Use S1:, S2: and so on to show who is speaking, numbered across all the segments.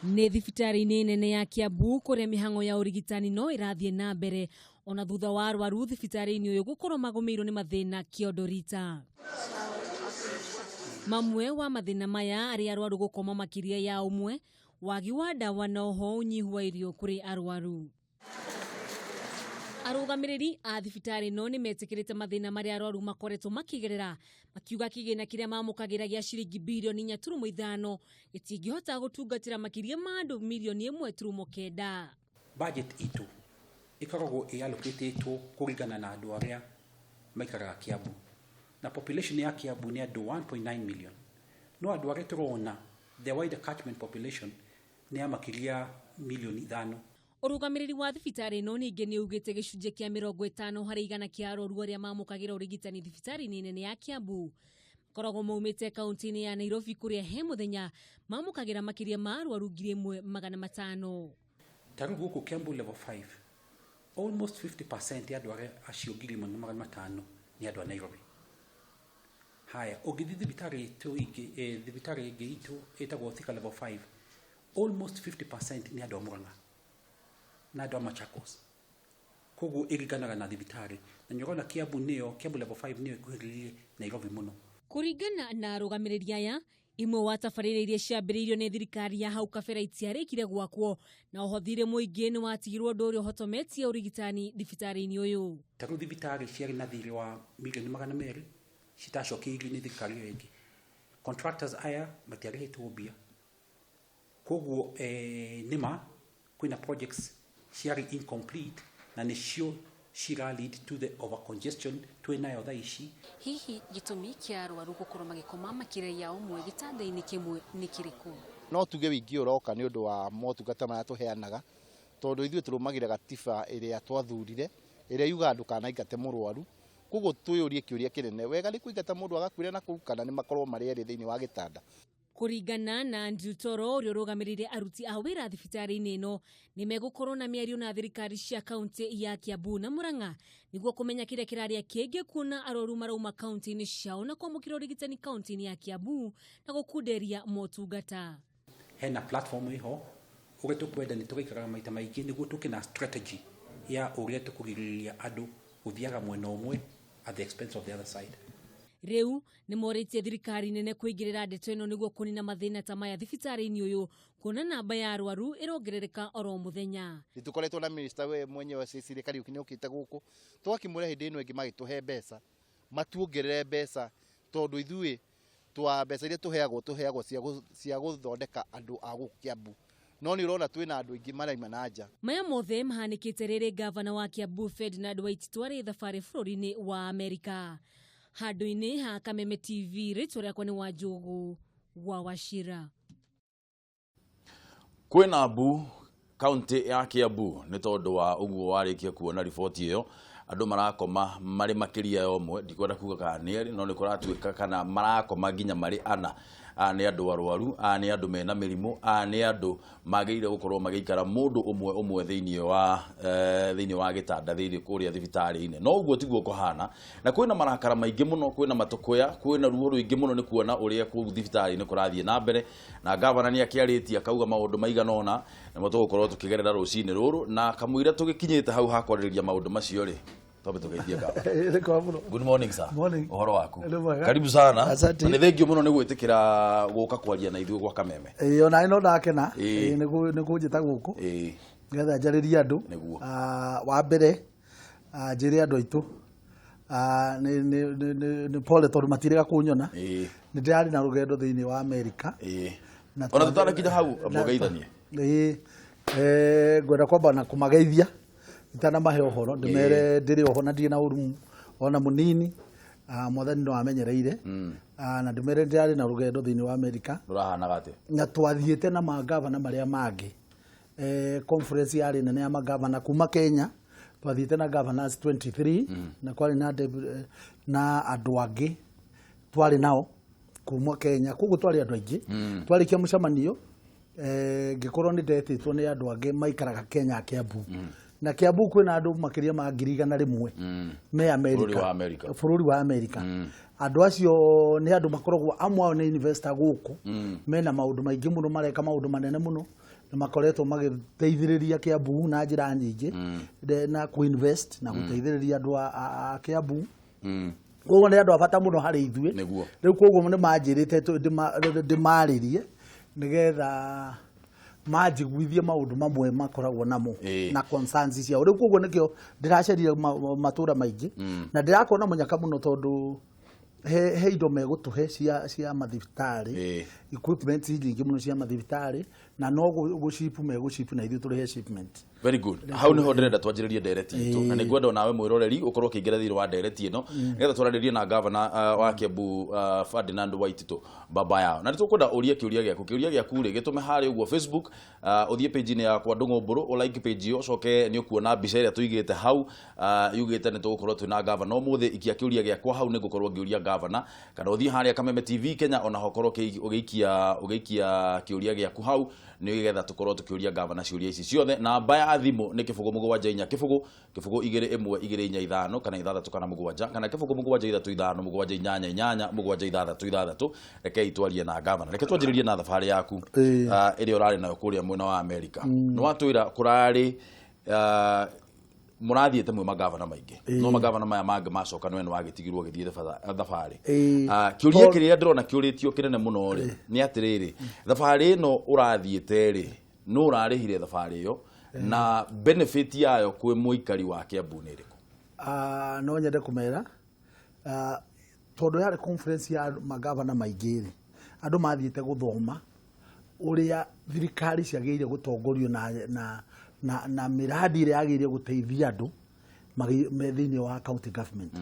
S1: Nĩ thibitarĩ-inĩ nene ya Kiambu kũrĩa mĩhang'o ya ũrigitani no ĩrathiĩ na mbere ona thutha wa arwaru thibitarĩ-inĩ ũyũ gũkorwo magũmĩirwo nĩ mathĩna kĩondo rita. Mamwe wa mathĩna maya arĩ arwaru gũkoma makĩria ya ũmwe, wagi wa ndawa na oho ũnyihu wa irio kũrĩ arwaru. Arũgamĩrĩri a thibitarĩ no nĩ metĩkĩrĩte mathĩna marĩa arwaru makoretwo makĩgerera, makiuga kĩgĩna kĩrĩa mamũkagĩra gĩa ciringi birioni 4.5 gĩtingĩhota gũtungatĩra makĩria ma andũ milioni 1.9.
S2: Budget itu ikoragwo ĩallocated kũringana na andũ arĩa maikaraga Kiambu. Na population ya Kiambu nĩ andũ 1.9 million. No andũ arĩa tũrona the wider catchment population nĩ ya makĩria milioni 5.
S1: Ũrũgamĩrĩri wa thibitarĩ no ningĩ nĩ ugĩte gĩcunjĩ kĩa 50 harĩ 100 kĩa arwaru arĩa mamũkagĩra ũrigitani thibitarĩ-inĩ nene ya Kiambu koragwo maumĩte kaunti-inĩ ya Nairobi kũrĩa he mũthenya mamũkagĩra makĩria ma arwaru 1,500.
S2: Tarĩu gũkũ Kiambu level 5 almost 50% ya andũ arĩa acio 1,500 nĩ andũ a Nairobi. Haya, ũgĩthiĩ thibitarĩ ĩngĩ itũ ĩtagwo Thika level 5 almost 50% nĩ andũ a Murang'a na andũ a Machakos. Koguo ĩringanaga na thibitarĩ. Na nyũrona Kiambu level 5 nĩyo ĩkuhĩrĩirie Nairobi mũno.
S1: Kũringana na arũgamĩrĩri aya, imwe wa tabarĩra iria ciambĩrĩirio nĩ thirikari ya hau kabere itiarĩkire gwakwo na ũhothire mũingĩ nĩ watigirwo ũndũ ũrĩa ũhotometie ũrigitani thibitarĩ-inĩ ũyũ.
S2: Tarĩu thibitarĩ ciarĩ na thirĩ wa milioni 200 citacokeirio nĩ thirikari ĩyo ĩngĩ. Contractors aya matiarĩhĩtwo mbia. Koguo nĩma kwĩna projects ciarĩ incomplete na nĩcio cira lead to the overcongestion twĩnayo thaa ici.
S1: Hihi gĩtũmi kĩa arwaru gũkorwo magĩkoma makĩria ya ũmwe gĩtanda-inĩ kĩmwe nĩ kĩrĩkũ?
S3: No tuge wĩingĩ ũroka nĩ ũndũ wa motungata marĩa tũheanaga, tondũ ithuĩ tũrũmagĩrĩra gatiba ĩrĩa twathurire ĩrĩa yuga andũ kanaingate mũrwaru. Koguo twĩyũrie kĩũria kĩnene, wega nĩ kũingata mũndũ agakuĩra na kũu kana nĩ makorwo marĩ erĩ thĩinĩ wa gĩtanda.
S1: Kũringana na Andrew Toro ũrĩa ũrũgamĩrĩire aruti a wĩra thibitarĩ-inĩ ĩno nĩ megũkorwo na mĩario na thirikari cia kaunti ya Kiambu na Murang'a nĩguo kũmenya kĩrĩa kĩrarĩa kĩngĩ kuona arwaru marauma kaunti-inĩ ciao na kwamũkĩra ũrigitani kaunti-inĩ ya Kiambu na gũkunderia motungata.
S2: Hena platform iho ũrĩa tũkwenda nĩ tũgaikaraga maita maingĩ nĩguo tũkĩ na strategy ya ũrĩa tũkũgirĩrĩria andũ gũthiaga mwena ũmwe at the expense of the other side.
S1: Rĩu nĩ morĩtie thirikari nene kũingĩrĩra ndeto ĩno nĩguo kũnina mathĩna ta maya thibitarĩ-inĩ ũyũ kuona namba ya arwaru ĩrongerereka oro mũthenya.
S3: Nĩtũkoretwo na minister we mwenyewe Cecily Kariuki nĩ ũkĩte gũkũ twakĩmũre hĩndĩ ĩno ĩngĩ magĩtũhe mbeca matuongerere mbeca tondũ ithuĩ twa mbeca iria tũheagwo cia gũthondeka andũ a gũkũ Kiambu no nĩ ũrona twĩna andũ aingĩ maraima na nja. Maya
S1: mothe mahanĩkĩte rĩrĩ gavana wa Kiambu Ferdinand Waititu arĩ thabarĩ bũrũri-inĩ wa Amerika. Handũ-inĩ ha Kameme TV rĩtwa rĩakwa nĩ Wanjũgũ wa Wachira.
S4: Kwĩna mbu kaunti ya Kiambu nĩ tondũ wa ũguo warĩkia kuona riboti ĩyo andũ marakoma marĩ makĩria ya ũmwe, ndikwenda kuga kana nĩ erĩ no nĩ kũratuĩka kana marakoma nginya marĩ ana. Nĩ andũ arwaru, nĩ andũ mena mĩrimũ, nĩ andũ magĩrĩire gũkorwo magĩikara mũndũ ũmwe thĩinĩ wa gĩtanda thĩinĩ kũrĩa thibitarĩ-inĩ. No ũguo tiguo kũhana na kwĩna marakara maingĩ mũno, kwĩna matũkũya, kwĩna ruo rũingĩ mũno nĩ kuona ũrĩa kũu thibitarĩ-inĩ kũrathiĩ na mbere, na gavana nĩ akĩarĩtie akauga maũndũ maigana ũna nĩmo tũgũkorwo tũkĩgerera rũcinĩ rũrũ na kamũira tũgĩkinyĩte hau ha kwarĩrĩria maũndũ macio rĩ. Good morning sir.
S5: Morning.
S4: Ũhoro waku? Karibu sana. Nĩ thengio mũno nĩ gwĩtĩkĩra gũka kwaria na ithuĩ gwa Kameme.
S5: Ona ino ndakena nĩ kũnjĩta gũkũ. Ngetha njarĩrie andũ. Wa mbere njĩre andũ aitũ nĩ pole tondũ matirĩga kũnyona. Nĩ ndĩrarĩ na rũgendo thĩinĩ wa Amerika.
S4: Ona tũtanakinya hau mũgeithanie.
S5: Ngwenda kwamba na kũmageithia itana mahe ũhoro ndĩmere ndĩrĩ oho na ndirĩ na ũru ona mũnini. Mwathani no amenyereire na ndĩmere ndĩrarĩ na rũgendo thĩinĩ wa Amerika.
S4: Rũrahanaga atĩa?
S5: Na twathiĩte na magavana marĩa mangĩ conference yarĩ nene ya magavana kuma Kenya. Twathiĩte na governors 23 na kwarĩ na andũ angĩ twarĩ nao kuma Kenya. Koguo twarĩ andũ aingĩ twarĩkia mũcemanio ngĩkorwo nĩ ndetĩtwo nĩ andũ angĩ maikaraga Kenya Kiambu na Kiambu kwina andu makiria ma 100,000 me America bururi wa America andu acio ni andu makoragwo amwe ni investor guku mena maundu maingi muno mareka maundu manene muno ni makoretwo magiteithiriria Kiambu na njira nyingi na ku-invest na guteithiriria andu a Kiambu koguo ni andu abata muno hari ithue riu koguo ni manjirite ndimaririe nigetha majiguithie maundu mamwe makoragwo namo na concerns cia riu koguo nikio ndiracerire matura maingi na ndirakona munyaka muno tondu he indo megutuhe cia mathibitari equipment nyingi muno cia mathibitari na no guship na ithu turi he shipment.
S4: Very good. How ni hodrenda twanjiririe ndereti itu na nigwenda nawe mwiroreri ukorwo kiingira thiiri wa ndereti ino ngetha twararirie na governor wa Kiambu Ferdinand Waititu baba yao na nitukwenda urie kiuria giaku ri gitume hari uguo Facebook uthie page ni yakwa Ndung'u Mburu o like page yo coke ni ukuona mbica iria tuigite hau yugite ni tugukorwo twina governor umuthi ikia kiuria giakwa hau ni gukorwo ngiuria governor kana uthie hari Kameme TV Kenya ona hokorwo ugiikia kiuria giaku hau ni getha tukorwo tukiuria governor ciuria ici ciothe na baya thimu ni kifugo mugwanja inya kifugo 2-1-2-5 kana 6-7 kana kifugo mugwanja 3-5 reke itwarie na governor reke twanjiririe na thabari yaku iri urari nayo kuria mwena wa America no watwira kurari murathiete mwe magavana maingi no magavana maya mangi macoka no wagitigirwo githie thabari kiuria kiria ndirona kiuritio kinene muno ri ni atiriri thabari no urathiete ri no urarihire thabari yo na benefit yayo kwe muikari wa Kiambu ni riku
S5: no nyende kumera tondu yari conference ya magavana maingi ri andu mathiete guthoma uria thirikari ciageire gutongorio na miradi ire yagiire guteithia andu me thiini wa county government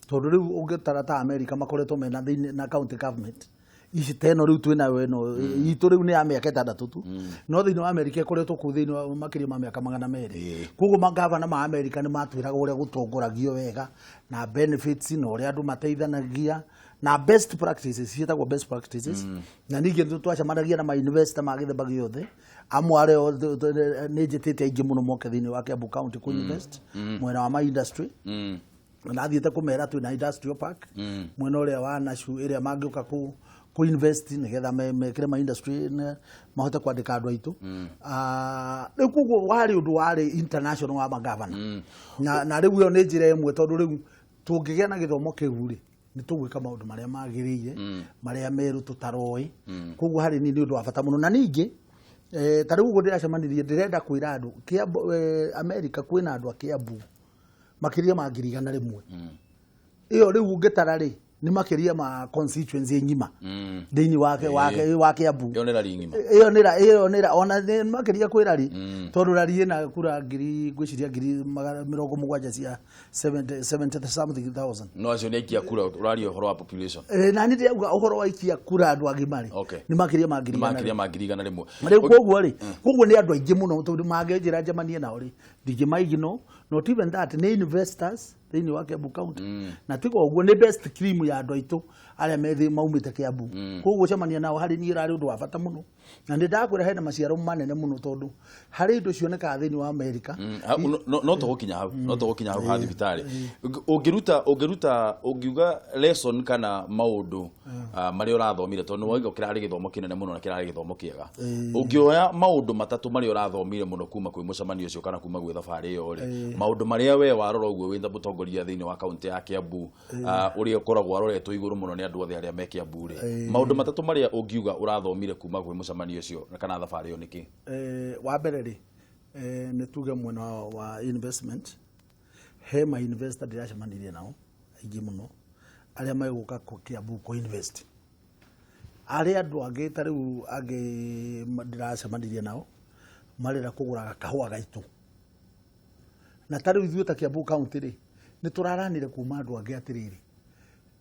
S5: tondu riu ungitarata America makoretwo mena thiini na county government ici teno riu twina weno itu riu ni ya miaka 6 tu no thiini wa America ikoretwo ku thiini wa makiri ma miaka 200 koguo magavana ma America ni matwiraga uria gutongoragio wega na benefits no uria andu mateithanagia na best practices cietagwo best practices na ningi twacamanagia na ma investor magithemba giothe amware ni njitite aingi muno moke thiini wa Kiambu County ku invest mwena wa ma industry na thiete kumera twina industrial park mwena uria wa Nashu area mangiuka ku invest nigetha mekire ma industry mahote kwandika andu aitu riu koguo wari undu wari international wa magavana na riu yo ni njira imwe tondu riu tungigia na githomo kiu ri ni tugwika maundu maria magiriire maria meru tutaroi koguo hari ni undu wa bata muno na ningi tariu guo ndiracemanirie ndirenda kwira andu America kwina andu a Kiambu makiria ma 100,000 iyo riu ungitara ri ni makiria ma constituency ngima thiini wa Kiambu iyo nira ona makiria kwira ri tondu rari na kura ngwiciria 70 cia 70 something thousand
S4: no acio ni ikia kura urari uhoro wa population
S5: na ni ndiuga uhoro wa ikia kura andu agimari ni makiria ma
S4: 100,000
S5: mari koguo ri koguo ni andu aingi muno tondu mangenjira njamanie nao ri ndigimaigino not even that ni investors thiini wa Kiambu County na tigo uguo ni best cream ya andu aitu aria methi maumite Kiambu koguo cemania nao hari ni irari undu wa bata muno na ndakwira hena maciaro manene muno tondu hari indo cioneka thiini wa America
S4: no to gukinya hau hathi bitari ungiuga lesson kana maundu mari urathomire tondu waiga kirari githomo kinene muno na kirari githomo kiega ungioya maundu matatu mari urathomire muno kuma kwi mucemanio ucio kana kuma gwi thabari yo ri maundu maria we warora uguo witha mutongoria thiini wa county ya Kiambu uria ukoragwo aroretwo iguru muno ni andu othe aria me Kiambu ri maundu matatu maria ungiuga urathomire kuma kwi mucemanio ucio kana thabari yo niki
S5: wa mbere ri ni tuge mwena wa investment he ma investor diracemanirie nao aingi muno aria maiguka ku Kiambu ku invest aria andu angi tariu angi diracemanirie nao marira kugura kahua gaitu na tariu ithuĩ ta Kiambu County ri ni turaranire kuma andu angi atiriri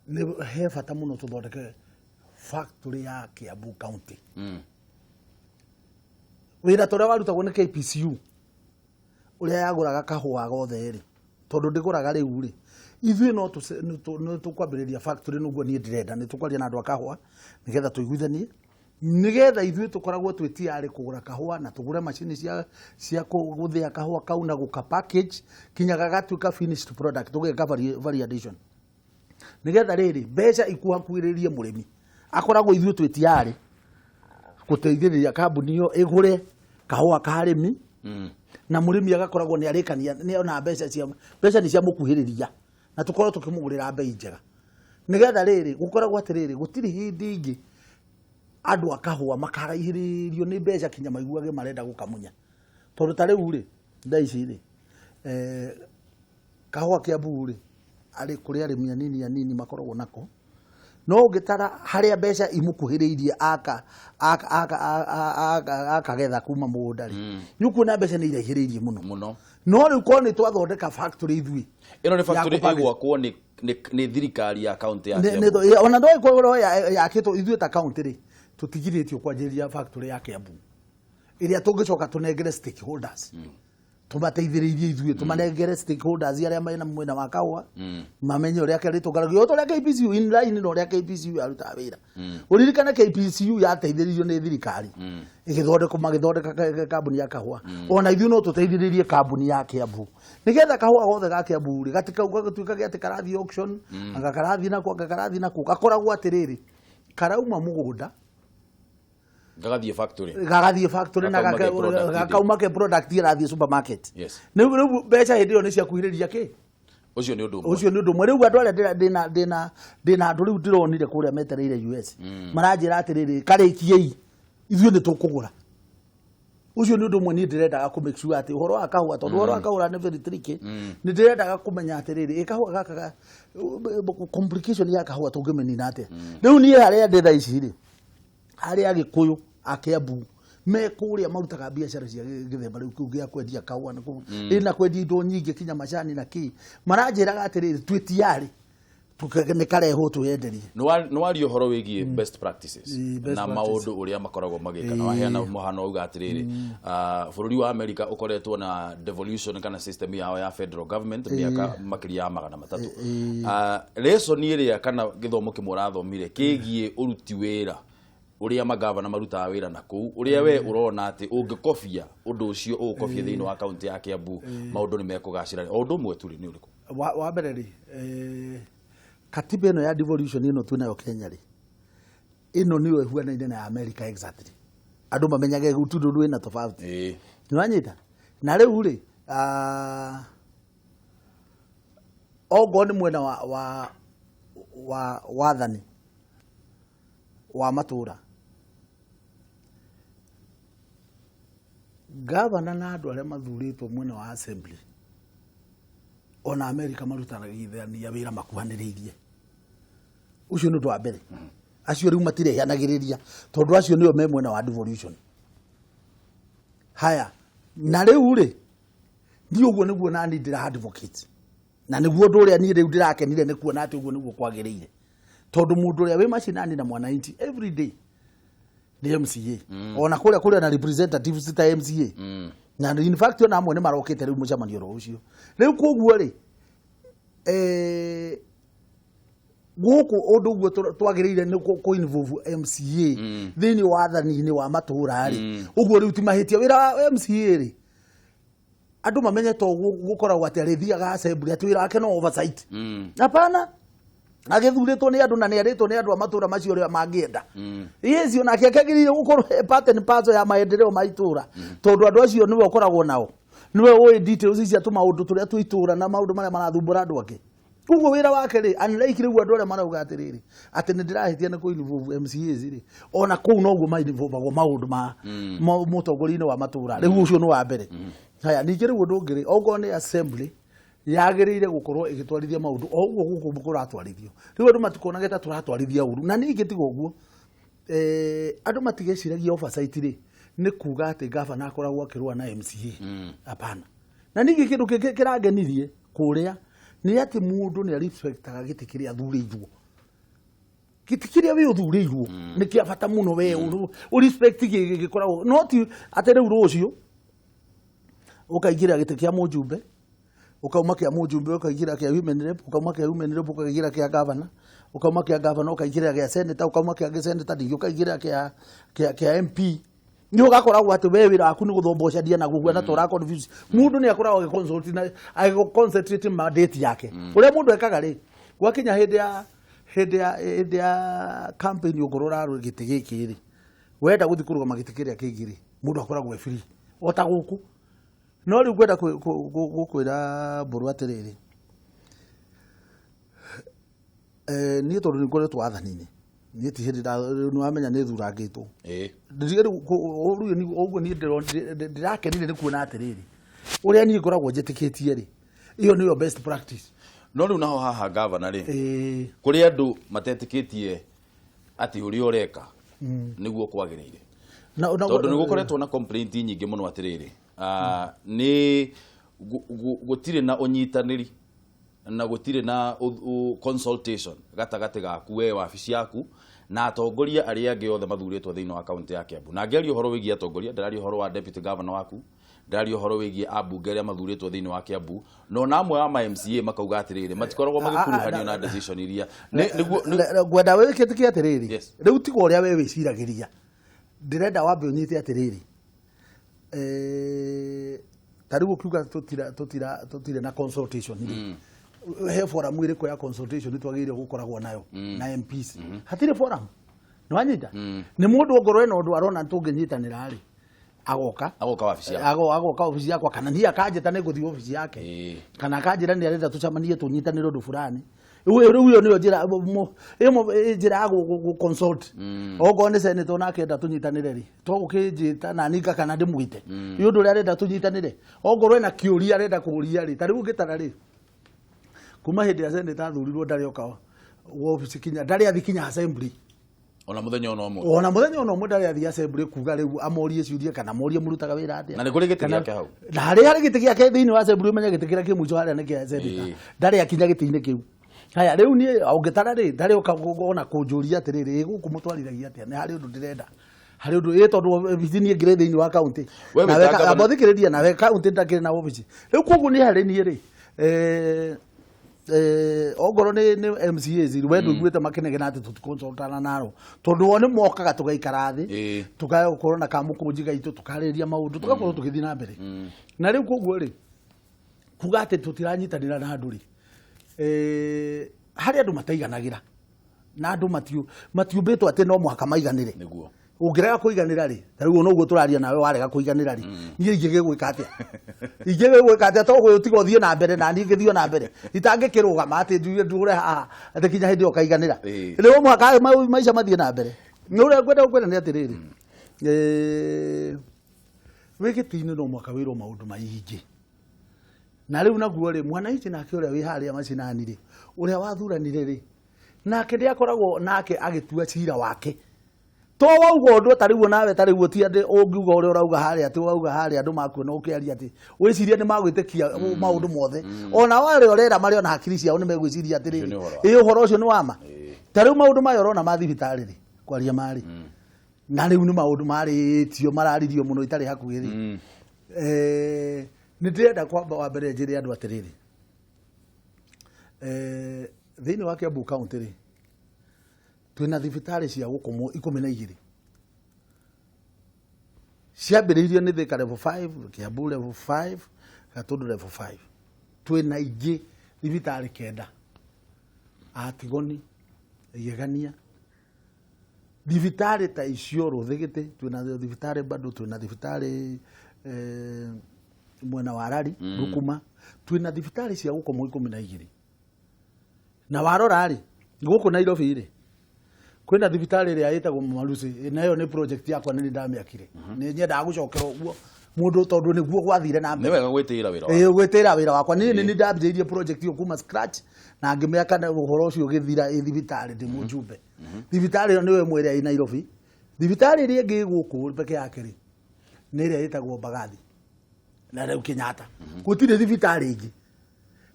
S5: ni he bata muno tuthondeke factory ya Kiambu County wira toria warutagwo ni KPCU uria yaguraga kahua gothe ri tondu ndiguraga riu ri ithuĩ no tukwambiriria factory nuguo ni ndirenda ni tukwaria na andu a kahua nigetha tuiguithanie nigetha ithuĩ tũkoragwo twĩtiarĩ kũgũra kahũa na tũgũre macini cia gũthĩa kahũa kau na gũka package kinya gagatuĩka finished product tũgeka validation nigetha rĩrĩ mbeca ikuhakuhĩrĩrie mũrĩmi akoragwo ithuĩ twĩtiarĩ gũteithĩrĩria kambuni ĩyo ĩgũre kahũa ka arĩmi na mũrĩmi agakoragwo nĩ arĩkania nĩ ona mbeca nĩ cia mũkuhĩrĩria na tũkorwo tũkĩmũgũrĩra mbei njega nigetha rĩrĩ gũkoragwo atĩrĩrĩ gũtirĩ hĩndĩ ingĩ andũ akahũa makaraihĩrĩrio nĩ mbeca kinya maiguage marenda gũkamunya tondũ ta rĩu rĩ thaa ici rĩ kahũa kĩa Kiambu rĩ arĩ kũrĩ arĩmi anini makoragwo nako no ũngĩtara harĩa mbeca imũkuhĩrĩirie akagetha kuma mũgũnda rĩ nĩũkuona mbeca nĩ iraihĩrĩirie mũno no rĩu korwo nĩ twathondeka factory ithuĩ
S4: ĩno nĩ factory ĩgwakwo nĩ thirikari ya kaunti ya Kiambu
S5: ona ndoi kwagũrwo yakĩtwo ithuĩ ta kaunti rĩ tũtigithĩtio kwanjĩrĩria factory ya Kiambu ĩrĩa tũngĩcoka tũnengere stakeholders tumateithĩrĩirie ithuĩ tumanengere stakeholders arĩa mena mwena wa kahũa mamenye ũrĩa kĩrĩtũngaragio ũrĩa KPCU in line na ũrĩa KPCU arutaga wĩra ũririkane KPCU yateithĩrĩirio nĩ thirikari magĩthondeka kambuni ya kahũa ona ithuĩ no tũteithĩrĩrie kambuni ya Kiambu nigetha kahũa gothe ga Kiambu rĩ gatikauga gũtuĩka gĩ atĩ karathi auction anga karathi nako gakoragwo atĩrĩrĩ karauma mũgũnda
S4: gagathiĩ
S5: factory na gakauma ke product ĩrathiĩ supermarket rĩu mbeca hĩndĩ ĩyo nĩ ciakuhĩrĩria kĩ
S4: ũcio nĩ
S5: ũndũ ũmwe rĩu andũ arĩa ndĩna andũ rĩu ndĩronire kũrĩa metereire US maranjĩra atĩrĩrĩ karĩkiei ithuĩ nĩ tũkũgũra ucio nĩ ũndũ ũmwe niĩ ndĩrendaga kũ make sure atĩ ũhoro wa kahũa tondũ ũhoro wa kahũa nĩ very tricky nĩ ndĩrendaga kũmenya atĩrĩrĩ kahũa gaka complication ya kahũa tũngĩmenina atĩa rĩu niĩ harĩa ndĩ thaa ici rĩ harĩa Agĩkũyũ a Kiambu me kũrĩa marutaga biacara cia gĩthemba rĩu kĩu gĩa kwendia kahũa na kwendia indo nyingĩ kinya macani na kĩ maranjĩraga atĩrĩrĩ twĩtiarĩ tukarehwo twenderie
S4: nĩ wario horo wĩgiĩ best practices na maũndũ ũrĩa makoragwo magĩka na waheana mũhano uga atĩrĩrĩ bũrũri wa America ũkoretwo na devolution kana system yao ya federal government mĩaka makĩria ya 300 lesson ĩrĩa kana gĩthomo kĩmwe ũrathomire kĩgiĩ ũruti wĩra ũrĩa magavana marutaga wĩra na kũu ũrĩa we ũrona atĩ ũngĩkobia ũndũ ũcio ũgũkobia thĩinĩ wa kaunti ya Kiambu maũndũ nĩ mekũgacĩra o ũndũ ũmwe tu nĩ ũrĩkũ
S5: wa mbere rĩ katiba ĩno ya devolution ĩno twĩnayo Kenya rĩ ĩno nĩyo ĩhuanaine na America exactly andũ mamenyage gũtũndũ wĩna tofauti nĩwanyita na rĩu rĩ ogo nĩ mwena wa wathani wa matũra gavana na andũ arĩa mathurĩtwo mwena wa assembly ona America marutaga gĩthania wĩra makuhanĩrĩirie ucio nĩ ũndũ wa mbere acio rĩu matirehanagĩrĩria tondũ acio nĩo me mwena wa devolution haya na rĩu rĩ ndi ũguo nĩguo nani ndĩra advocate na nĩguo ũndũ ũrĩa niĩ rĩu ndĩrakenire nĩ kuona atĩ ũguo nĩguo kwagĩrĩire tondũ mũndũ ũrĩa wĩ macinani na mwananchi every day nĩ MCA ona kũrĩa na representatives ta MCA na in fact ona amwe nĩ marokĩte rĩu mũcemanio ũcio rĩu koguo rĩ gũkũ ũndũ ũguo twagĩrĩire nĩ kũ-involve MCA thĩinĩ wa wathani-inĩ wa matũra rĩ ũguo rĩu ti mahĩtia wĩra wa MCA rĩ andũ mamenye to gũkoragwo atĩ arĩthiaga assembly atĩ wĩra wake no oversight hapana agĩthurĩtwo nĩ andũ na nĩ arĩtwo nĩ andũ a matũra macio ũrĩa mangĩenda yes onake akĩagĩrĩire gũkorwo part and parcel ya maendeleo ma itũra tondũ andũ acio nĩwe ũkoragwo nao nĩwe ũĩ details ici atũ maũndũ tũrĩa twĩ itũra na maũndũ marĩa marathumbũra andũ angĩ ũguo wĩra wake rĩ unlike rĩu andũ arĩa marauga atĩrĩrĩ atĩ nĩ ndĩrahĩtia nĩ kũ-involve MCAs rĩ ona kũu noguo ma-involvagwo maũndũ ma mũtongoria-inĩ wa matũra rĩu ũcio nĩ wa mbere haya ningĩ rĩu ũndũ ũngĩ rĩ okorwo nĩ assembly yagĩrĩire gũkorwo ĩgĩtwarithia maũndũ o ũguo gũkũ kũratwarithio rĩu andũ matikonage ta tũratwarithia ũru na ningĩ tiga ũguo andũ matigeciragia oversight rĩ nĩ kuga atĩ gavana akoragwo akĩrũa na MCA hapana na ningĩ kĩndũ kĩngĩ kĩrangenirie kũrĩa nĩ atĩ mũndũ nĩ respectaga gĩtĩ kĩrĩa athurĩirwo gĩtĩ kĩrĩa we ũthurĩirwo nĩ kĩa bata mũno we respect gĩkoragwo no ti atĩ rĩu rũciũ ũkaingĩra gĩtĩ kĩa mũjumbe ukauma kia mũjumbe ukaigĩra kia women rep ukauma kia women rep ukaigĩra kia governor ukauma kia governor ukaigirira kia senator ukauma kia senator dingi ukaigirira kia MP ni ugakoragwo ati we wira waku ni guthombocadia na gugwa na tora confuse mundu ni akoragwo agiconsult na concentrate mandate yake uria mundu ekaga ri gwakinya hindi ya campaign ugorora ru giti giki ri wenda guthi kurugama giti kiria kingiri mundu akoragwo free ota guku no ri gwenda gukwira mburu atiriri ni tondu ni ngoretwo wathanini ni ti hindi ni wamenya ni thurangitwo ndigiri uru ni oguo ni ndirakenire ni kuona atiriri uria ni ngoragwo njitikitie ri iyo niyo best practice
S4: no riu naho haha governor ri kuri andu matetikitie ati uri ureka niguo kwagirire tondu ni gukoretwo na complaint nyingi muno atiriri ni gutire na unyitaniri na gutire na consultation gatagati gaku we wabici yaku na atongoria aria angi othe mathuritwo thiini wa county ya Kiambu na ngeri uhoro wigie atongoria ndarari uhoro wa deputy governor waku ndarari uhoro wigie ambunge aria mathuritwo thiini wa Kiambu no na amwe wa MCA makauga atiriri matikoragwo magikuruhanio na decision iria
S5: gwenda we kitiki atiriri riu tigo uria we wiciragiria ndirenda wambe unyite atiriri tariu ukiuga tutire na consultation he forum iri ko ya consultation twagire gukoragwo nayo na MPs hatire forum no anyita ni mundu ngorwe no ndu arona tunginyitanira ri agoka
S4: wabici yako
S5: agoka wabici yakwa kana ndia kanjeta ne guthi wabici yake kana kanjira ni arenda tucamanie tunyitanire ndu fulani uyo niyo njira njira gu consult ogo ne senator na kenda tunyitanire ri tugukijita na nika kana ndimwite iyo ndu arenda tunyitanire ogorwe na kiuria arenda kuria ri tariu ngitara ri kuma hindi ya senator athurirwo ndari oka office kinya ndari athikinya assembly
S4: ona muthenya ono mwe ndari athi assembly kuga riu amorie ciurie kana morie murutaga wira atia na ni kuri giti giake hau
S5: na hari giti giake thiini wa assembly menya giti kiria kimuico haria ni kia senator ndari akinya giti-ini kiu haya riu ni ongitara ri ndari oka ona kunjuria atiriri guku mutwariragia atia ni hari undu ndirenda hari undu tondu bizini ngire thiini wa county na weka abothikiriria na weka county ndakire na office riu koguo ni hari ni ri ogoro ni MCAs wendu gwete makenege na ati tukonsultana naro tondu wone mokaga tugaikara thi tugakorwo na kamukunji gaitu tukariria maundu tugakorwo tugithi na mbere na riu koguo ri kuga ati tutiranyitanira na andu ri hari andu mataiganagira na andu matiumbitwo ati no mwaka maiganire
S4: niguo
S5: ungirega kuiganira ri tariu no guo turaria nawe warega kuiganira ri ngie ingege gwika atia ingege gwika atia to guo tigo thie na mbere na ni ngithio na mbere itangikirugama ati ndure haha ati kinya hindi okaiganira riu mwaka maisha mathie na mbere nure gwenda ni atiriri wigitini no mwaka wiro maundu maingi na riu naguo ri mwanaici nake uria wi haria macinani ri uria wathuranire ri nake ndiakoragwo nake agitua cira wake to wauga undu tariu nawe tariu ti ande ungiuga uria urauga haria ati wauga haria andu makuona ukiaria ati wiciria ni magwitikia maundu mothe ona wale orera mari ona hakiri ciao ni megwiciria atiri uhoro ucio ni wama tariu maundu mayo urona ma thibitari ri kwaria mari na riu ni maundu mari tio mararirio muno itari hakuhi ri ni ndirenda kwamba wa mbere njire andu atiriri thiini wa Kiambu county ri twina thibitari cia gukomo 12 ciambiriirio ni Thika level 5 Kiambu level 5 Gatundu level 5 twina ingi thibitari kenda Atigoni Igegania thibitari ta icio Ruthigiti twina thibitari bado twina thibitari mwena wa Rari Rukuma twina thibitari cia gukomo 12 na warora ri guku Nairobi ri kwina thibitari ria yetagwo Marusi nayo ni project yakwa ni ndamiakire ni nyenda gucokera uguo mundu tondu niguo gwathire na mbere
S4: ni wega gwitira wira
S5: gwitira wira wakwa ni ndambirie project yo kuma scratch na ngimiaka na uhoro ucio githira thibitari ndi mujumbe thibitari niwe mwere ai Nairobi thibitari ri ngi guku peke yake ri ni ria yetagwo Mbagathi na riu Kenyatta gutire thibitari ingi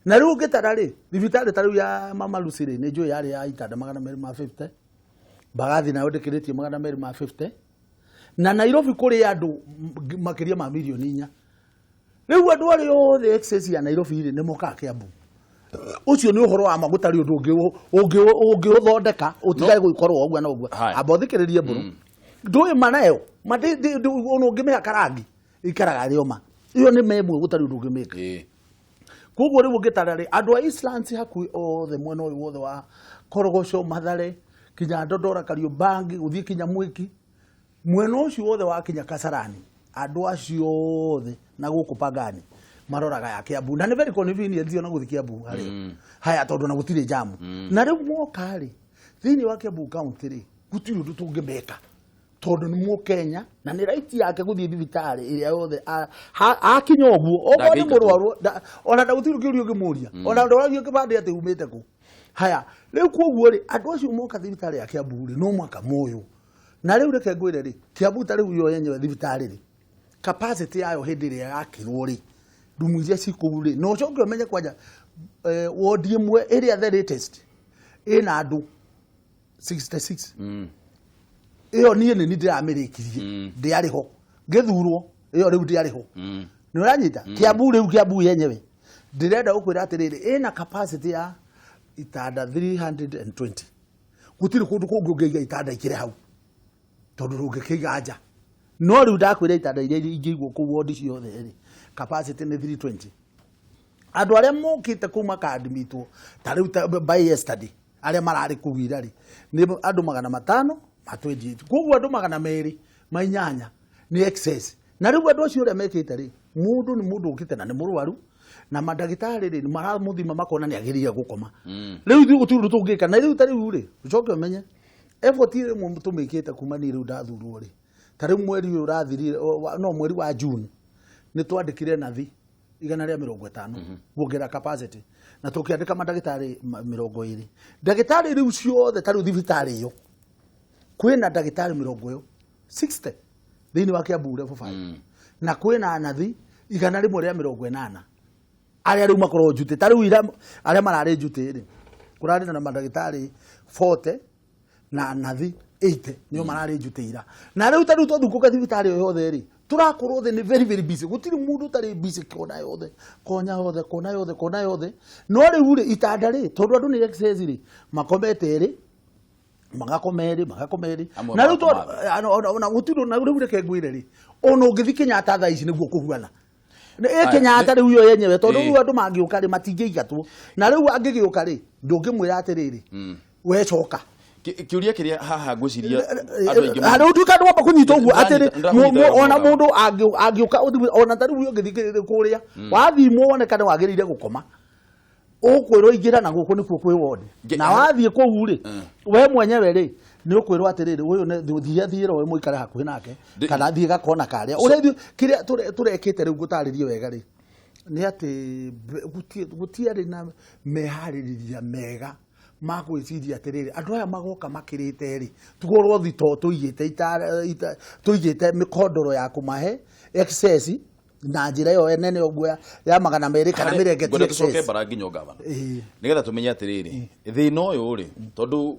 S5: na riu ngitara ri thibitari tariu ya Mama Lucy ri ni njui yari ya itanda 250 Mbagathi nayo ndikiritie 250 na Nairobi kuri andu makiria ma milioni 4 riu andu ari othe excess ya Nairobi ri ni moka Kiambu ucio ni uhoro wa magutari undu ungi uthondeka utigaye gukorwo ogwa na ogwa abothikiririe mburu ndui manayo ono ngimeka karangi ikaraga rioma iyo ni memwe gutari undu ngimeka koguo riu ngitarari andu a Eastlands hakui othe mwena uyu wothe wa Korogoco Mathare kinya Ndondora Kariombangi guthie kinya Mwiki mwena ucio wothe wa kinya Kasarani andu acio othe na guku Pangani maroraga ya Kiambu na ni very convenient na guthie Kiambu haya tondu na gutire jamu na riu moka ri thini wa Kiambu county ri gutire undu tungimeka tondu ni Mukenya na ni right yake guthie thibitari iria yothe akinya oguo ogo ni murwaru ona ndagutiru kiurio ngimuria ona ndoravio kibande ati umite ku haya riu koguo ri andu acio moka thibitari ya Kiambu ri no mwaka moyo na riu reke ngwire ri Kiambu tari yo yenyewe thibitari ri capacity yayo hindi iria yakirwo ri rumu iria cikuu ri no coke umenye kwanja ward imwe iria the latest ina andu 66 iyo nie ni ndiramirikirie ndiari ho ngithurwo iyo riu ndiari ho ni uranyita Kiambu riu Kiambu yenyewe ndirenda gukwira atiriri ina capacity ya itanda 320 gutiri kundu kungi ungiiga itanda ikire hau tondu rungikiiga nja no riu ndakwira itanda iria ingigwo ku ward ciothe ri capacity ni 320 andu aria mokite kuma kaadmitwo ta riu by yesterday aria marari kuwira ri ni andu 500 matwenjiti koguo andu 200 mainyanya ni excess na riu andu acio aria mekite ri mundu ni mundu ukite na ni murwaru na madagitari ri maramuthima makona ni agirire gukoma riu thiu guturu tungika na riu tari uri ucoke umenye effort ire muntu mekite kuma ni riu ndathurwo ri tari mweri urathirire no mweri wa June ni twandikire nathi 150 guongerera capacity na tukiandika madagitari 20 dagitari riu ciothe tari thibitari iyo kwina dagitari 60 thini wa Kiambu level 5 na kwina nathi 180 aria riu makorwo njute tari ira aria marari njute ri kurari na madagitari 40 na nathi 80 nio marari njute ira na riu tari twathukuka thibitari yo yothe ri turakorwo the ni very busy gutiri mundu tari busy kona yothe kona yothe no riu ri itanda ri tondu andu ni excess ri makomete ri magakomeri na riu ona gutiru na riu reke ngwire ri ono ngithi Kenyatta tha ici niguo kuhuana Kenyatta riu yo yenyewe tondu riu andu mangiuka ri matingeigatwo na riu angigiuka ri ndungimwira atiriri we coka
S4: kiuria kiria haha ngwiciria andu aingi
S5: riu tukadu wamba kunyita uguo atiri ona mundu angiuka ona tariu yo ngithi kuria wathimwo wone kana wagirire gukoma ukwirwo ingira na guku nikuo kwi wodi na wathie ku ri we mwenyewe ri ni ukwirwo atiriri uyu ni thiathira we muikare hakuhi nake kana thie gakona karia uri kiria turekite riu gutaririe wega ri ni ati gutiari na mehaririria mega magwiciria atiriri andu aya magoka makirite ri tugorwo thito tuigite mikondoro ya kumahe excess na njira yo nene ogwa ya 200 kana mirenge
S4: tu excess baranginyo gavana nigetha tumenye atiriri thina uyu ri tondu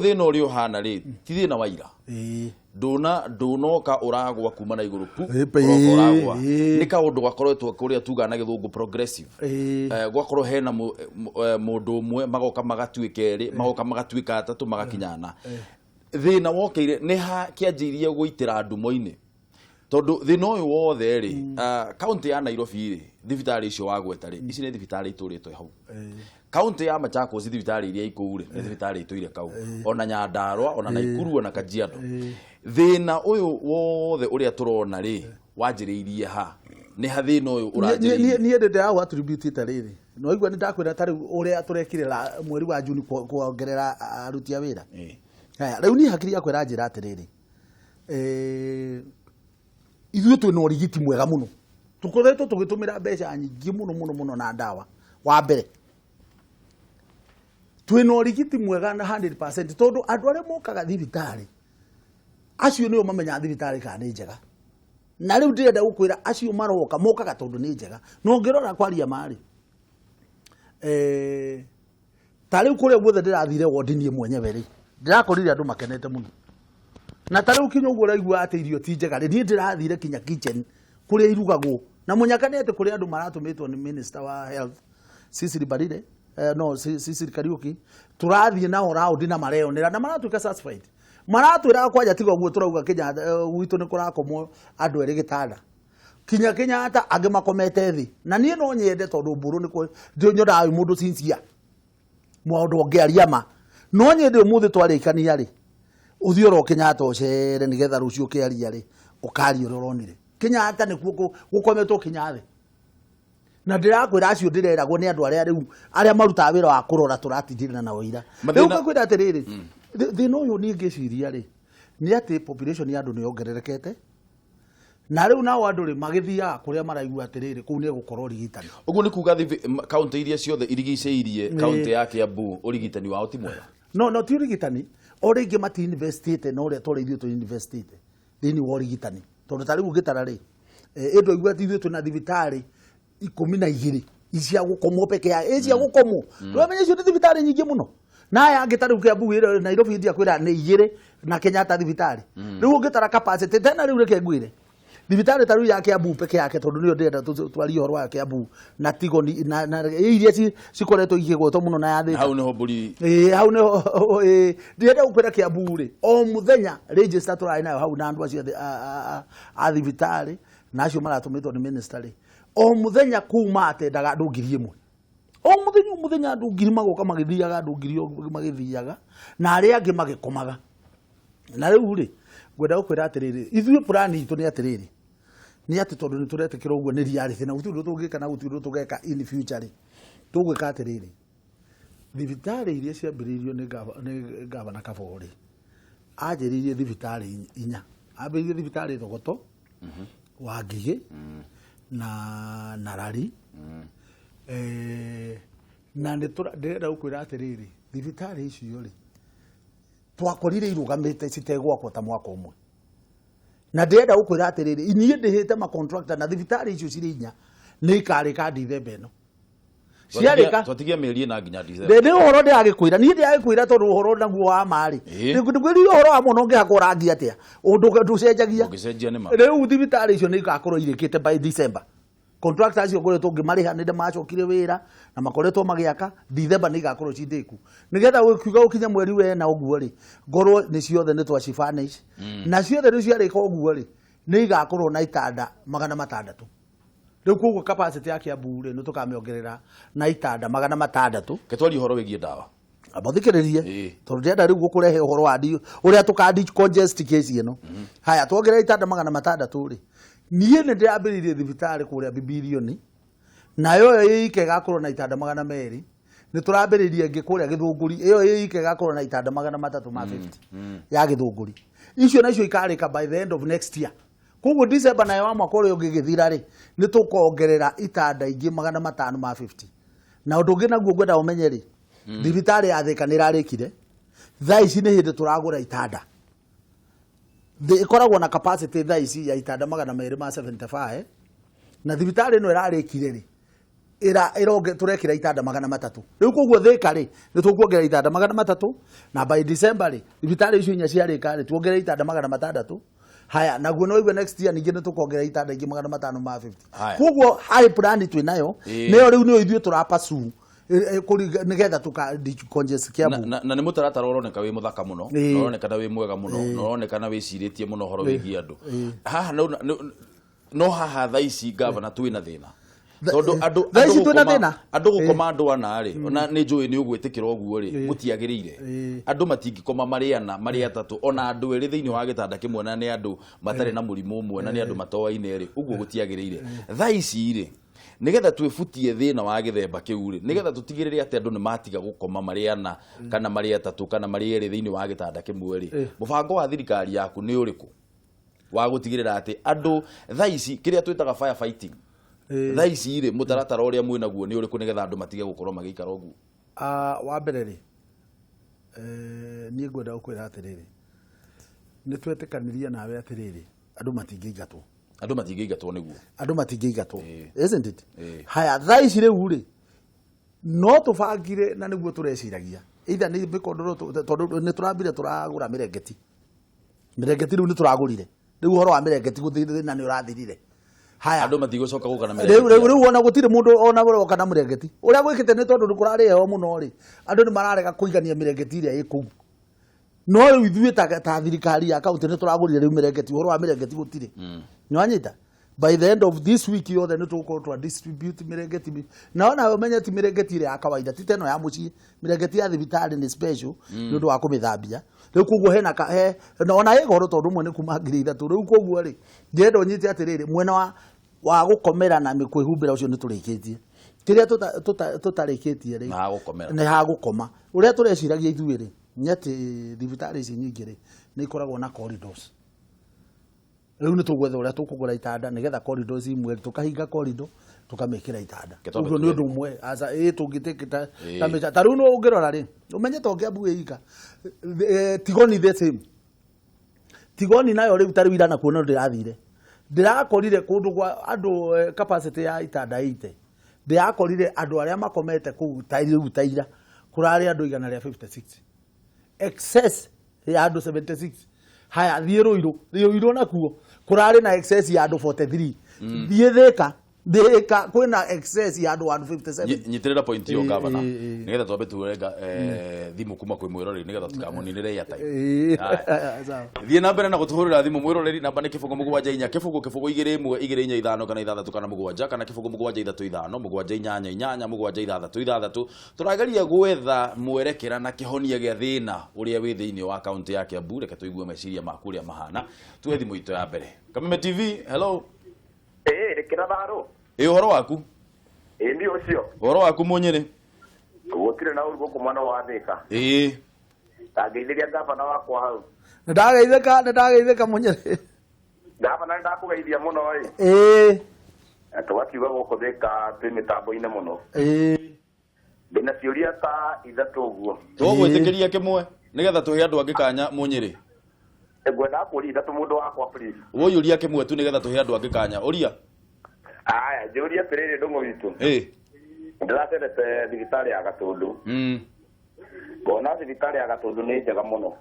S4: thina uri uhana ri ti thina wa ira ndunoka uragwa kuma na iguru pu uragwa ni kaundu gakoretwo kuria tuga na githungu progressive gwakorwo hena mundu umwe magoka magatuike ri magoka magatuika atatu magakinyana thina wokeire ni ha kianjirie guitira andu moini tondu thina uyu wothe ri county ya Nairobi ri thibitari icio wagweta ri ici ni thibitari ituritwe hau county ya Machakos thibitari iria ikure ni thibitari ituire kau ona Nyandarua ona Naikuru ona Kajiado thina uyu wothe uria turona ri wanjiriirie ha ni ha thina uyu uranjiriirie
S5: ni ndende ya attribute tariri no igwa ni ndakwira tari uria turekirira mweri wa June kuongerera aruti a wira haya riu ni hakiri yakwa iranjira atiriri ithuĩ twĩ na ũrigiti mwega mũno tukoretwo tũgĩtũmĩra mbeca nyingĩ mũno na ndawa wa mbere twĩ na ũrigiti mwega na 100% tondu andu arĩa mokaga thibitari acio nĩo mamenya thibitari kana nĩ njega na rĩu ndĩrenda gũkwĩra acio maroka mokaga tondu nĩ njega no ngĩrora kwaria mari ta rĩu kũrĩa guothe ndĩrathire wodi niĩ mwenyewe rĩ ndĩrakorire andũ makenete mũno na tariu kinyo gura igwa ate irio ti njega ri ndirathire kinya kitchen kuria irugagwo na munyakanete kuria andu maratumitwo ni minister wa health Sisi Barire sisi Kariuki turathie nao round na mareonera na maratuika satisfied maratwira kwaja tiga guo turauga Kenya witu ni kurakomwo andu eri gitanda Kenya hata age makomete thi na nie no nyende tondu mburu ni ko nyoda ayu mundu sincia mwaundu ongearia ma no nyende umuthi twarikania ri uthioro Kenyatta ocere nigetha rucio kiaria ri ukari uronire Kenyatta ni gukometwo Kenyatta na ndirakwira acio ndireragwo ni andu aria marutaga wira wa kurora turatindirana na oira riu kakwira atiriri thina uyu ni ngiciria ri ni ati population ya andu ni ongererekete na riu nao andu ri magithia kuria maraigua atiriri kuu ni gukorwo rigitani
S4: uguo ni kuga county iria ciothe irigiceirie county ya Kiambu urigitani wao ti mwega
S5: no ti urigitani ori ingi mati investite no ria tore ithio tu investite thini wa urigitani tondu ta riu gitara ri endo igua ti ithio tu na thibitari 12 icia gukomwo peke ya icia gukomwo twamenye cio thibitari nyingi muno na ya ngitari Kiambu wira Nairobi ndia kwira ni 2 na Kenyatta thibitari riu ngitara capacity tena riu reke ngwire thibitari taru ya Kiambu peke yake tondu niyo ndenda twari horo wa Kiambu na tigo na iria cikoretwo igigwetwo muno na yathi
S4: hau niho mburi
S5: hau niho ndenda gukwira Kiambu ri o muthenya register turai nayo hau na andu acio a thibitari na acio maratumitwo ni minister ri o muthenya kuma atendaga andu 1000 o muthenya andu 1000 magoka magithiaga andu 1000 magithiaga na aria angi magikomaga na riu ri gwenda gukwira atiriri ithuĩ plan itu ni atiriri ni ati tondu ni turetekera uguo ni reality na gutu tungika na gutu tungeka in future ri tugwika atiriri thibitari iria ciambiriirio ni gavana Kabori ajiririe thibitari 4 ambiririe thibitari Thogoto Wangige na Narari na ndĩrenda gukwira atiriri thibitari icio ri twakorire irugamite citegwakwo ta mwaka umwe na ndĩrenda gukwira atiriri inie ndihite ma contractor na thibitari icio ciri 4 ni ikarika December ino ciarika
S4: twatigia mĩeri na nginya December
S5: ndi uhoro ndiagikwira nie ndiagikwira tondu uhoro naguo wa mari ndigwiri uhoro wa muno ngihakora ngi atia undu nducenjagia
S4: ugicenjia ni ma
S5: riu thibitari icio ni igakorwo irikite by December contractors icio ngoretwo ngimariha ninde macokire wira na makoretwo magiaka December ni igakorwo cindiku nigetha gukiuga gukinya mweri we na uguo ri ngorwo ni ciothe ni twacifanish na ciothe ni ciarika uguo ri ni igakorwo na itanda 600 riu koguo capacity ya Kiambu ri ni tukamiongerera na itanda 600
S4: ketwari horo wigie dawa
S5: abathikiririe tondu ndenda riu gukurehe uhoro wa uria tukadi congest case ino haya twongerera itanda 600 ri nie ne ndiambiririe thibitari kuria bibilioni nayo ike gakorwo na itanda 200 ni turambiririe ngikuria Githunguri iyo ike gakorwo na itanda 350 ya Githunguri icio nacio ikarika by the end of next year koguo December nayo wa mwaka uria ungigithira ri ni tukongerera itanda ingi 550 na undu ungi naguo ngwenda umenye ri thibitari ya Thika nirarikire thaa ici ni hindi turagura itanda ikoragwo na capacity thaa ici ya itanda 275 na thibitari no irarikire ri ironge turekira itanda 300 riu koguo Thika ri ni tukuongerera itanda 300 na by December ri thibitari icio 4 ciarika ri tuongerera itanda 600 haya naguo no igwe next year ningi ni tukongerera itanda ingi 550 koguo high plan twinayo niyo riu niyo ithuĩ turapasu nigetha tuka congest Kiambu
S4: na ni mutaratara uroneka wi muthaka muno uroneka wi mwega muno uroneka na wiciritie muno horo wigi andu haha no haha thaici gavana twina thina tondu andu gukoma andu ana ri ona ni njui ni ugwitikira uguo ri gutiagirire andu matingikoma mariana mari atatu ona andu eri thiini wa gitanda kimwe na ni andu matari na murimu umwe na ni andu matoaine ri uguo gutiagirire thaici ri nigetha twifutie thina wa githemba kiu ri nigetha tutigirire ati andu ni matiga gukoma mariana kana mari atatu kana mari eri thiini wa gitanda kimwe ri mubango wa thirikari yaku ni uriku wa gutigirira ati andu thaici kiria twitaga fire fighting thaici ri mutaratara uria mwinaguo ni uriku nigetha andu matige gukorwo magikara uguo
S5: wa mbere ri ni ngwenda gukwira atiriri ni twetikaniria nawe atiriri andu matingĩingatwo
S4: niguo
S5: andu matingĩingatwo isn't it haya thaici riu ri no tubangire na niguo tureciragia either ni bikondoro tondu ni turambire turagura mirengeti riu ni turagurire riu horo wa mirengeti guthithina ni urathirire haya
S4: andu matigocoka guka na
S5: riu ona gutire mundu ona roka na murengeti uria gwikite ni tondu kurari heo muno ri andu ni mararega kuigania mirengeti iria iku no riu ithuĩ ta thirikari ya kaunti ni turagurire riu mirengeti uhoro wa mirengeti gutire nwanyita by the end of this week yothe ni tugukorwo twa distribute mirengeti na ona umenye ti mirengeti iria ya kawaida ti teno ya mucii mirengeti ya thibitari ni special ni undu wa kumithambia riu koguo hena na ona igoro tondu mwe ni kuma 3,000 riu koguo ri ngendo nyite atiriri mwena wa gukomera na mikwihumbira ucio ni turikitie kiria tutarikitie ri ni ha gukoma uria tureciragia ithuĩ ri nyati thibitari ici nyingĩ ri ni ikoragwo na corridors riu ni tugwetha uria tukugura itanda nigetha corridors imwe tukahinga corridor tukamekira itanda uguo ni undu umwe asa tungitikita ta riu no ungirora ri umenye to ngiambu ika tigoni the same tigoni nayo riu tari wira na kuona ndirathire ndirakorire kundu kwa andu capacity ya itanda 80 ndirakorire andu aria makomete ku riu taira kurari andu 156 excess ya andu 76 haya thie ruiru nakuo kurari na excess ya andu 43 thie thika kwina excess ya andu 157
S4: nyitirira point yo gavana nigetha twambe turenga thimu kuma kwi mwiroreri nigetha tukamuninire ya tai thie na mbere na gutuhurira thimu mwiroreri namba ni kifungo mugwanja inya kifungo 2 kana 6 kana mugwanja kana kifungo mugwanja 3 mugwanja inyanya inyanya mugwanja 6 turageria gwetha mwerekera na kihonia gia thina uria wi thiini wa county ya Kiambu reke tuigue meciria makuria mahana tuwe thimu ito ya mbere Kameme TV hello
S6: rekera baro
S4: uhoro waku
S6: ndi ucio
S4: uhoro waku munyire
S6: gutire na urugo kumana wa thika tageithiria gavana wakwa hau
S5: ndageithika munyire
S6: gavana ndakugeithia muno tugakiuga guku thika twi mitambo-ini muno ndina ciuria ta ithatu uguo
S4: tugwitikiria kimwe nigetha tuhe andu angi kanya munyire
S6: ngwenda kuria ithatu mundu wakwa please
S4: uyuria kimwe tu nigetha tuhe andu angi kanya uria
S6: aya juria perere ndungu witu ndiratendete thibitari ya Gatundu ngona thibitari ya Gatundu ni njega muno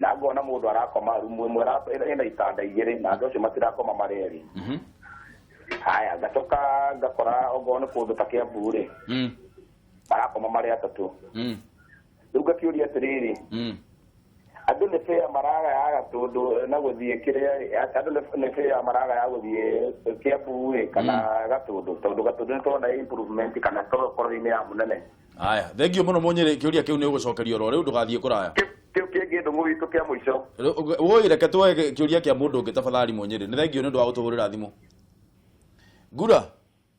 S6: na ngona mundu arakoma rumu imwe ina itanda igiri na andu acio matirakoma mareri haya ngatoka ngakora ogone kundu ta Kiambu ri barakoma mari atatu riu ngakiuria atiriri andu ni fair maraga ya Gatundu na guthie kiria andu ni fair maraga ya guthie Kiambu kana Gatundu tondu Gatundu ni tona improvement kana to korine ya munene
S4: aya thengio muno munyire kiuria kiu ni ugucokerio ro riu ndugathie kuraya
S6: kiu kingi ndungu witu kia muico
S4: woi reke tuwe kiuria kia mundu ungi tafadhali munyire ni thengio ni ndu wa gutuhurira thimu Gura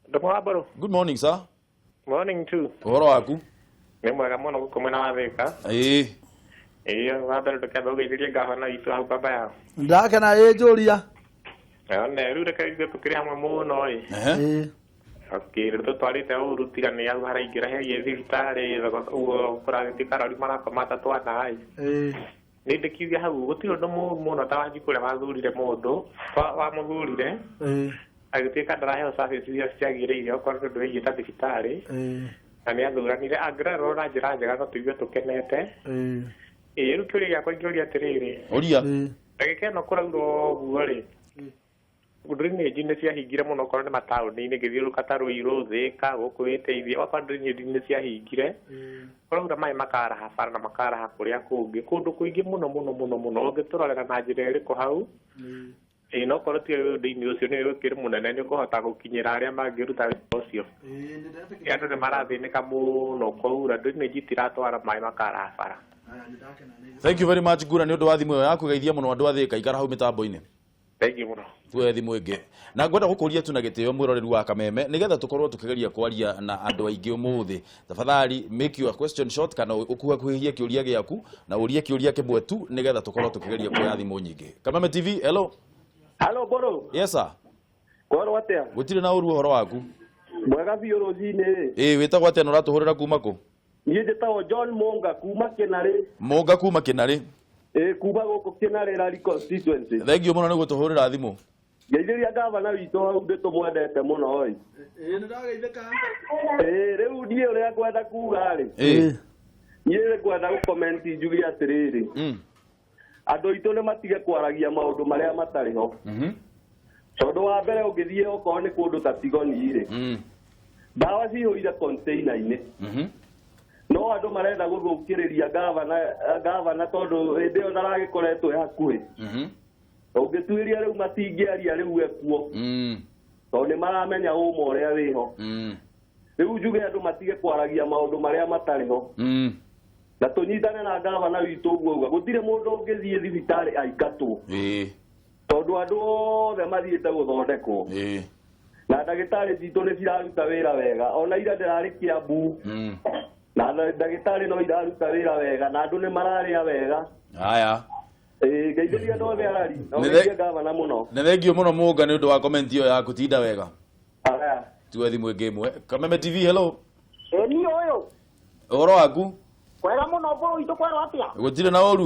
S7: Ndamwabaro
S4: good morning sir
S7: morning too
S4: uhoro waku
S7: ni mwega muno gukomena wa thika wabere tukathogeitheria gavana itu hau baba yao
S5: ndakena njuria
S7: one riu reke ithuĩ tũkĩrĩ hamwe mũno tũtwarĩte ũrutirania hau haraingĩra hegie thibitarĩ ũguo kũragĩtuĩka arori marakoma atatũ ana nĩ ndĩkiuge hau gũtirĩ ũndũ mũno ta Wanjikũ ũrĩa wathurire mũndũ wamũthurire agĩtuĩka ndaraheo service iria ciagĩrĩire okorwo nĩ ũndũ wĩgiĩ ta thibitarĩ na nĩ athuranire angĩrorwo na njĩra njega no tũigue tũkenete rĩu kĩũria gĩakwa ingĩũria atĩrĩrĩ
S4: uria
S7: ndagĩka ĩno kũraura ũguo rĩ drainage nĩ ciahingire mũno okorwo nĩ mataũni-inĩ ngĩthiũrũka ta Ruiru Thika gũkũ wĩteithie okorwo drainage nĩ ciahingire kũraura maĩ makaraha bara na makaraha kũrĩa kũngĩ kũndũ kũingĩ mũno mũno mũno mũno ũngĩtũrorera na njĩra ĩrĩkũ hau no okorwo ti ũndũ-inĩ ũcio nĩ wĩkĩrĩ mũnene nĩ ũkũhota gũkinyĩra arĩa mangĩruta wĩra ũcio andũ nĩ marathĩnĩka mũno kwaura drainage itiratwara maĩ makaraha bara
S4: thank you very much Gura ni undu wa thimu yaku geithia muno andu athika ikara hau mitambo-ini
S7: thank you muno
S4: tuwe thimu ingi na ngwenda gukuria tu na gitio mwiroreri wa Kameme nigetha tukorwo tukigeria kwaria na andu aingi umuthi tafadhali make your question short kana ukuhia kiuria giaku na uria kiuria kimwe tu nigetha tukorwo tukigeria kuoya thimu nyingi Kameme TV hello
S8: boro
S4: yes sir
S8: kwaro atia
S4: gutire na uru horo waku
S8: mwega biyo rojine
S4: witagwo atia no ratuhurira kuma ku
S8: niĩ njĩtagwo John Monga kuma Kinarĩ
S3: kuma gũkũ Kinarĩ Rari constituency.
S4: Thengio mũno nĩ gũtũhũrĩra thimũ.
S3: Geithiria gavana witũ hau ndĩtũmwendete mũno oi.
S5: Nĩ ndageithĩka.
S3: Rĩu ndiĩ ũrĩa ngwenda kuga rĩ. Niĩ ngwenda gũcomment njuge atĩrĩrĩ. Andũ aitũ nĩ matige kwaragia maũndũ marĩa matarĩ ho.
S8: tondu wa mbere ungithie okorwo ni kundu ta Tigoni ndawa cihũire container-inĩ no andũ marenda gũthũkĩrĩria gavana tondu hĩndĩ ĩyo ndaragĩkoretwo hakuhĩ ũngĩtuĩria rĩu matingĩaria rĩu ekuo tondu nĩ maramenya ũma ũrĩa wĩho rĩu njuge andũ matige kwaragia maũndũ marĩa matarĩ ho na tũnyitane na gavana witũ ũguo uga gũtirĩ mũndũ ũngĩthiĩ thibitarĩ aingatwo tondu andũ othe mathiĩte gũthondekwo na ndagĩtarĩ citũ nĩ ciraruta wĩra wega ona ira ndĩrarĩ Kiambu na ndagĩtarĩ no iraruta wĩra wega na andũ nĩ mararĩa wega
S4: haya
S8: ngeithĩria andũ othe arari no ngeithie gavana mũno
S4: nĩ thengio mũno Mũnga nĩ ũndũ wa comment ĩyo yaku tinda wega tuwe thimũ ĩngĩ ĩmwe Kameme TV hello
S9: ni ũyũ
S4: ũhoro waku
S9: kwega mũno mbũrũ itũ kwero atĩa
S4: gũtirĩ na ũru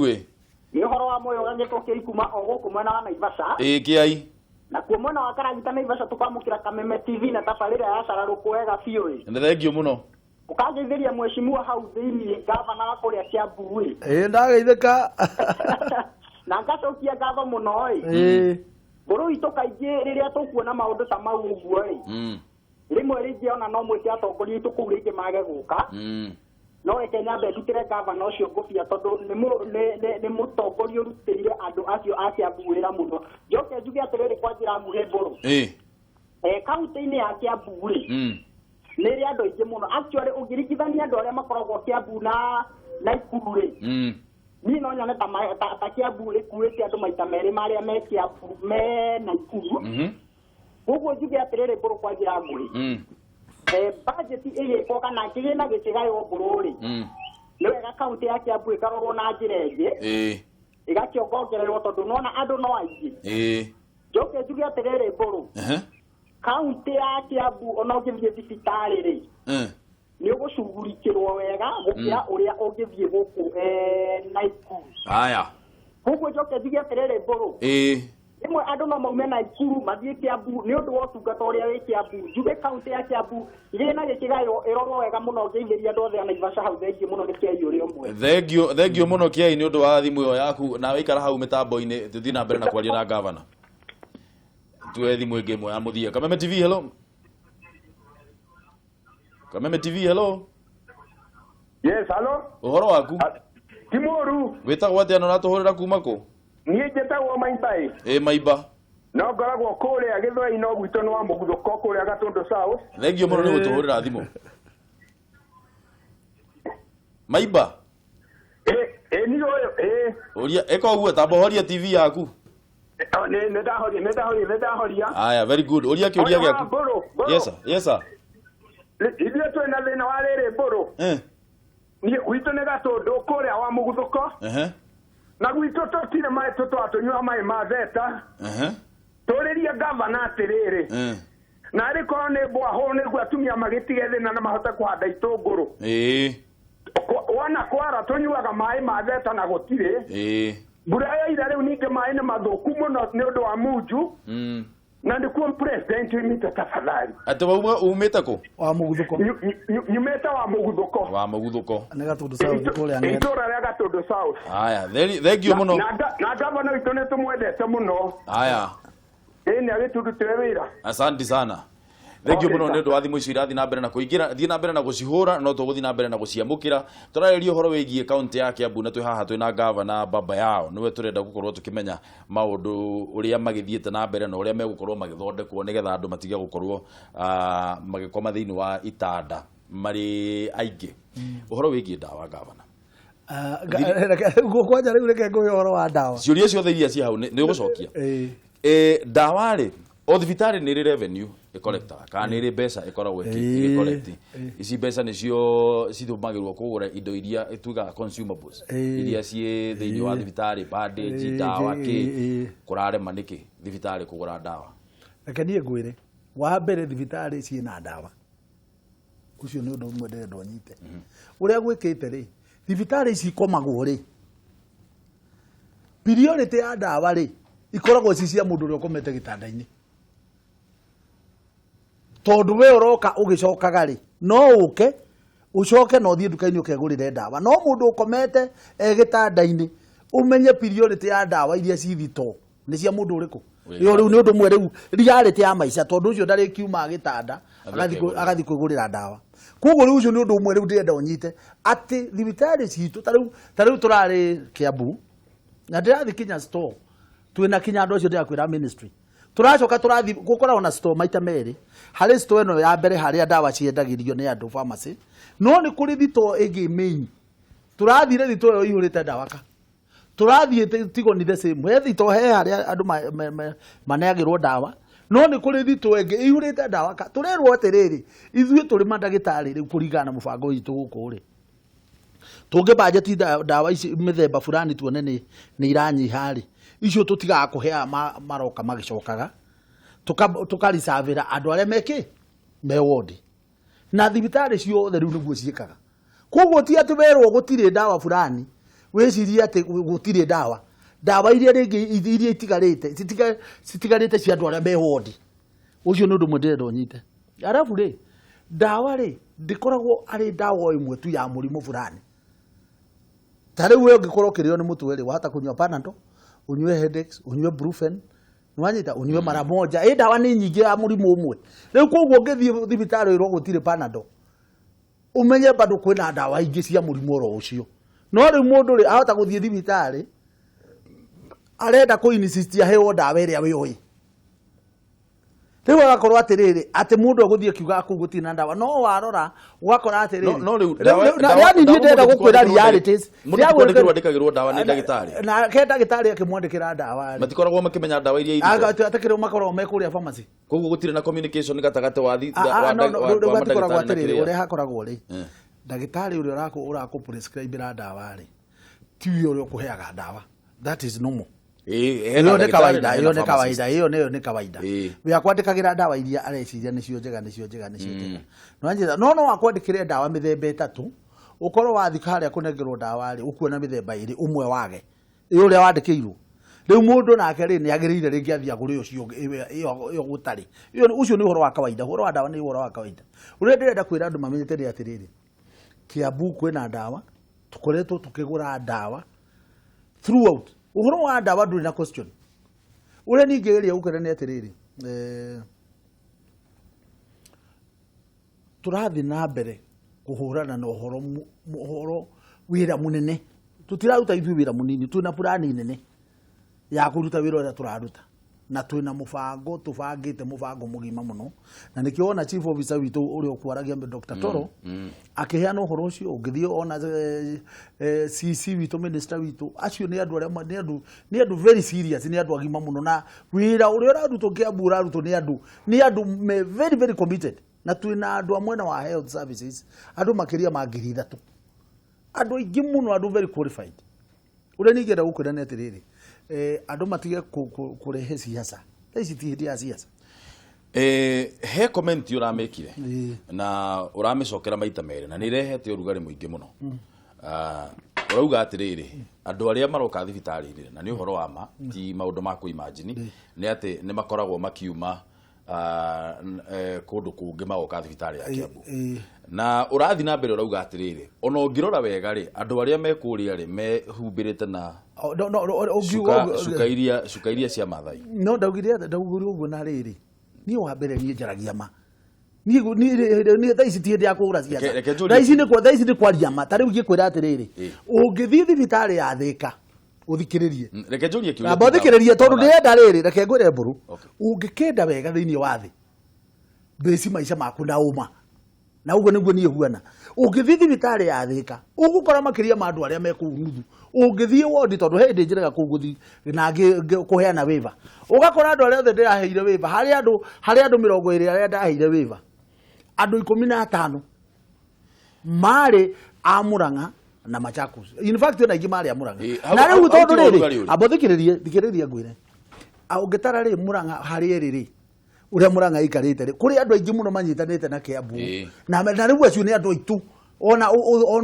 S9: nĩ ũhoro wa moyo gagĩtwo kĩikuma o gũkũ mwena wa Naivasha
S4: kĩai
S9: na kuo mwena wa Karagita Naivasha tukamũkĩra Kameme TV na tabarĩra ya cararũkũ wega biũ
S4: nĩ thengio mũno
S9: ukageithĩria mheshimiwa hau thĩinĩ gavana wa kũrĩa Kiambu
S5: ndageithĩka
S9: na ngacokia ngatho mũno mbũrũ itũ kaingĩ rĩrĩa tũkuona maũndũ ta mau ũguo rĩmwe rĩngĩ ona no mwĩke atongoria itũ kũu rĩngĩ mage gũka no reke nyambe ndutĩre gavana ũcio ngũbia tondũ nĩ mũtongoria ũrutĩire andũ acio a Kiambu wĩra mũno njoke njuge atĩrĩrĩ kwa njĩra nguhĩ mbũrũ kaunti-inĩ ya Kiambu nĩ rĩ andũ aingĩ mũno actually ũngĩringithania andũ arĩa makoragwo Kiambu na Ikuru niĩ no nyone ta Kiambu ĩkuĩte andũ maita merĩ marĩa me Kiambu me Nakuru ũguo njuge atĩrĩrĩ mbũrũ kwa njĩra nguhĩ budget ĩgĩkwo kana kĩgĩna gĩkĩgaywo mbũrũ nĩ wega kaunti ya Kiambu ĩkarorwo na njĩra ĩngĩ ĩgakĩongongererwo tondũ nona andũ no aingĩ njoke njuge atĩrĩrĩ mbũrũ kaunti ya Kiambu ona ũngĩthiĩ thibitarĩ nĩ ũgũcugurikĩrwo wega gũkĩra ũrĩa ũngĩthiĩ gũkũ Nakuru
S4: haya
S9: ũguo njoke njuge atĩrĩrĩ mbũrũ rĩmwe andũ no maume Nakuru mathiĩ Kiambu nĩ ũndũ wa ũtungata ũrĩa wĩ Kiambu njuge kaunti ya Kiambu gĩna gĩkĩgayo ĩrorwo wega mũno ngĩithĩria andũ othe a Naivasha hau thengio mũno nĩ Kĩai ũrĩa ũmwe
S4: thengio mũno Kĩai nĩ ũndũ wa thimũ ĩyo yaku na wĩikara hau mĩtambo-inĩ tũthiĩ na mbere na kwaria na gavana tuwe thimũ ĩngĩ ĩmwe ya mũthia Kameme TV hello Kameme TV hello
S10: yes hello
S4: ũhoro waku
S10: ti mũru
S4: wĩtagwo atĩa na ũratũhũrĩra kuma kũ
S10: niĩ njĩtagwo Maimba
S4: Maimba
S10: no ngoragwo kũrĩa Gĩthweri no gwitũ nĩ wa mũguthũko kũrĩa Gatũndũ South
S4: thengio mũno nĩ gũtũhũrĩra thimũ Maimba
S10: ni ũyũ
S4: ũria eka ũguo tamba horia TV yaku
S10: nĩ ndahoria
S4: aya very good ũria kĩũria gĩaku yes sir
S10: ithuĩ twĩ na thĩna wa rĩrĩ mbũrũ gwitũ nĩ Gatũndũ kũrĩa wa mũguthũko na gwitũ tũtirĩ maĩ tũtwatũnyua maĩ ma theta tũrĩrie gavana atĩrĩrĩ na arĩkorwo nĩ mbwahũ nĩguo atumia magĩtige thĩna na mahote kũhanda itũngũrũ wona kwara tũnyuaga maĩ ma theta na gũtirĩ mbura ya ira rĩu ningĩ maĩ nĩ mathũku mũno nĩ ũndũ wa munju na ndikuo president wimite tafadhali
S4: ati wauma umite ko
S5: wa muguthũko
S10: nyumete wa
S4: muguthũko
S5: nĩ Gatũndũ South kũrĩa ng'enda
S10: itũra rĩa Gatũndũ South
S4: aya thengio mũno
S10: na gavana witũ nĩ tũmwendete mũno
S4: aya
S10: nĩ agĩtũrutĩre wĩra
S4: asante sana thengio mũno nĩ ũndũ wa thimũ icio irathiĩ na mbere na kũingĩra thiĩ na mbere na gũcihũra no tũgũthiĩ na mbere na gũciamũkĩra tũrarĩria ũhoro wĩgiĩ kaunti ya Kiambu na twĩ haha twĩ na gavana baba yao nĩwe tũrenda gũkorwo tũkĩmenya maũndũ ũrĩa magĩthiĩte na mbere na ũrĩa megũkorwo magĩthondekwo nĩgetha andũ matige gũkorwo magĩkoma thĩinĩ wa itanda marĩ aingĩ ũhoro wĩgiĩ ndawa gavana
S5: kwanja rĩu reke ngũhe ũhoro wa ndawa
S4: ciũria ciothe iria ci hau nĩ ũgũcokia ndawa rĩ o thibitarĩ nĩ rĩ revenue collector kana nĩ rĩ mbeca ĩkoragwo ĩgĩcollect ici mbeca nĩcio cithũmagĩrwo kũgũra indo iria tugaga consumables iria ciĩ thĩinĩ wa thibitarĩ bandage ndawa kĩ kũrarema nĩkĩ thibitarĩ kũgũra ndawa
S5: reke niĩ ngwĩre wa mbere thibitarĩ ciĩ na ndawa ũcio nĩ ũndũ ũmwe ndĩrenda ũnyite ũrĩa gwĩkĩte rĩ thibitarĩ ici ikomagwo rĩ priority ya ndawa rĩ ikoragwo ci cia mũndũ ũrĩa ũkomete gĩtanda-inĩ tondu we uroka ugicokaga ri no uke ucoke no thie nduka-inĩ ukegũrĩre ndawa no mũndũ ukomete gĩtanda-inĩ umenye priority ya ndawa iria cithito nĩ cia mũndũ ũrĩkũ yo rĩu nĩ ũndũ mwe rĩu reality ya maica tondũ ũcio ndarĩ kiuma gĩtanda agathi kwĩgũrĩra ndawa koguo rĩu ũcio nĩ ũndũ mwe rĩu ndĩrenda ũnyite atĩ thibitarĩ citũ ta rĩu tũrarĩ Kiambu na ndĩrathi kinya store twĩna kinya andũ acio ndĩrakwĩra ministry tũracoka tũrathi gũkoragwo na store maita merĩ harĩ store ĩno ya mbere harĩa ndawa ciendagĩrio nĩ andũ pharmacy no nĩ kũrĩ thito ĩngĩ main tũrathire thito ĩyo ihũrĩte ndawa ka tũrathiĩ tigoni the same he thito he harĩa andũ maneagĩrwo ndawa no nĩ kũrĩ thito ĩngĩ ihũrĩte ndawa ka tũrerwo atĩrĩrĩ ithuĩ tũrĩ mandagĩtarĩ rĩu kũringana na mũbango witũ gũkũ rĩ tũngĩ bajeti ndawa ici mĩthemba fulani tuone nĩ iranyiha rĩ icio tũtigaga kũhea maroka magĩcokaga tũkarisavĩra andũ arĩa meke me ward na thibitarĩ ciothe rĩu nĩguo ciĩkaga koguo ti atĩ werwo gũtirĩ ndawa fulani wĩcirie atĩ gũtirĩ ndawa iria rĩngĩ iria citigarĩte cia andũ arĩa me ward ũcio nĩ ũndũ ũmwe ndĩrenda ũnyite arabu rĩ ndawa rĩ ndĩkoragwo arĩ ndawa ĩmwe tu ya mũrimũ fulani ta rĩu we ũngĩkorwo ũkĩrĩo nĩ mũtwe rĩ wahota kũnyua Panadol unywe headaches unywe Brufen nwanyita unywe mara moja ndawa nĩ nyingĩ ya mũrimũ ũmwe rĩu koguo ũngĩthiĩ thibitarĩ ĩrwo gũtirĩ Panadol umenye bado kwĩna ndawa ingĩ cia mũrimũ oro ũcio no rĩu mũndũ rĩ ahota gũthiĩ thibitarĩ arenda kũinsist aheo ndawa ĩrĩa wĩoĩ rĩu agakorwo atĩrĩrĩ atĩ mũndũ agũthiĩ kiuga kũu gũtirĩ na ndawa no warora ũgakora atĩrĩrĩ
S4: no rĩu
S5: yani niĩ ndĩrenda gũkwĩra realities
S4: mũndũ kwandĩkagĩrwo ndawa nĩ ndagĩtarĩ
S5: na ke ndagĩtarĩ akĩmwandĩkĩra ndawa
S4: matikoragwo makĩmenya ndawa iria irĩ
S5: atakĩrwo makoragwo mekũrĩa pharmacy
S4: koguo gũtirĩ na communication gatagatĩ wa
S5: ndagĩtarĩ atĩrĩrĩ ũrĩa hakoragwo rĩ ndagĩtarĩ ũrĩa ũrakũ prescribe ndawa rĩ ti ũrĩa ũkũheaga ndawa that is normal hiyo ni kawaida we akwandĩkagĩra ndawa iria areciria nĩcio njega no akwandĩkĩre ndawa mĩthemba ĩtatũ ũkorwo wathi harĩa kũnengerwo ndawa rĩ ũkuona mĩthemba ĩrĩ ũmwe wage ũrĩa wandĩkĩirwo rĩu mũndũ nake rĩ nĩ agĩrĩire rĩngĩ athia gũrĩ ũcio ĩyo gũtarĩ ũcio nĩ ũhoro wa kawaida ũhoro wa ndawa nĩ ũhoro wa kawaida ũrĩa ndĩrenda kwĩra andũ mamenyete nĩ atĩrĩrĩ Kiambu kwĩna ndawa tũkoretwo tũkĩgũra ndawa throughout uhoro wa ndawa ndũrĩ na question ũrĩa ningĩ ĩrĩa ũkĩra nĩ atĩrĩrĩ tũrathiĩ na mbere kũhũrana na ũhoro wĩra mũnene tũtiraruta ithuĩ wĩra mũnini twĩna plani nene ya kũruta wĩra ũrĩa tũraruta na twĩna mũbango tũbangĩte mũbango mũgima mũno na nĩkĩo ona chief officer witũ ũrĩa ũkwaragia Dr. Toro akĩheana ũhoro ũcio ũngĩthiĩ ona CC witũ minister witũ acio nĩ andũ arĩa nĩ andũ very serious nĩ andũ agima mũno na wĩra ũrĩa ũrarutwo Kiambu ũrarutwo nĩ andũ very very committed na twĩna andũ amwe na wa health services andũ makĩria ma 3,000 andũ aingĩ mũno andũ very qualified ũrĩa ningĩenda gũkwĩra nĩ atĩrĩrĩ andũ matige kũrehe siasa ici ti hĩndĩ ya siasa
S4: he comment ũramekire na ũramĩcokera maita merĩ na nĩ irehete ũrugarĩ mũingĩ mũno ũrauga atĩrĩrĩ andũ arĩa maroka thibitarĩ-inĩ na nĩ ũhoro wa ma ti maũndũ ma kũimagine nĩ atĩ nĩ makoragwo makiuma kũndũ kũngĩ magoka thibitarĩ ya Kiambu na ũrathi na mbere ũrauga atĩrĩrĩ ona ũngĩrora wega rĩ andũ arĩa mekũrĩa rĩ mehumbĩrĩte na cuka iria cia Maathai
S5: no ndaugire ũguo na rĩrĩ niĩ wa mbere niĩ njaragia ma niĩ thaa ici ti hĩndĩ ya kũgũra ciaca thaa ici nĩ kwaria ma ta rĩu ngĩkwĩra atĩrĩrĩ ũngĩthiĩ thibitarĩ ya Thĩka uthikiririe
S4: reke njurie kiugo
S5: na uthikiririe tondu ndirenda riri reke ngwire mburu ungikenda wega thiini wa thi besi maisha maku na uma na ugo niguo nie huana ungithii thibitari ya Thika ugukora makiria ma andu aria meku nuthu ungithii wodi tondu hindi njiraga kuguthi na kuheana waiver ugakora andu aria othe ndiraheire waiver hari andu 20 aria ndaheire waiver andu 15 mari a Murang'a na Machakos in fact na ingi mari a Murang'a na riu tondu riri abothikiririe ngwire ungitara ri Murang'a hari riri uria Murang'a ikarite ri kuri andu aingi muno manyitanite na Kiambu na riu acio ni andu aitu ona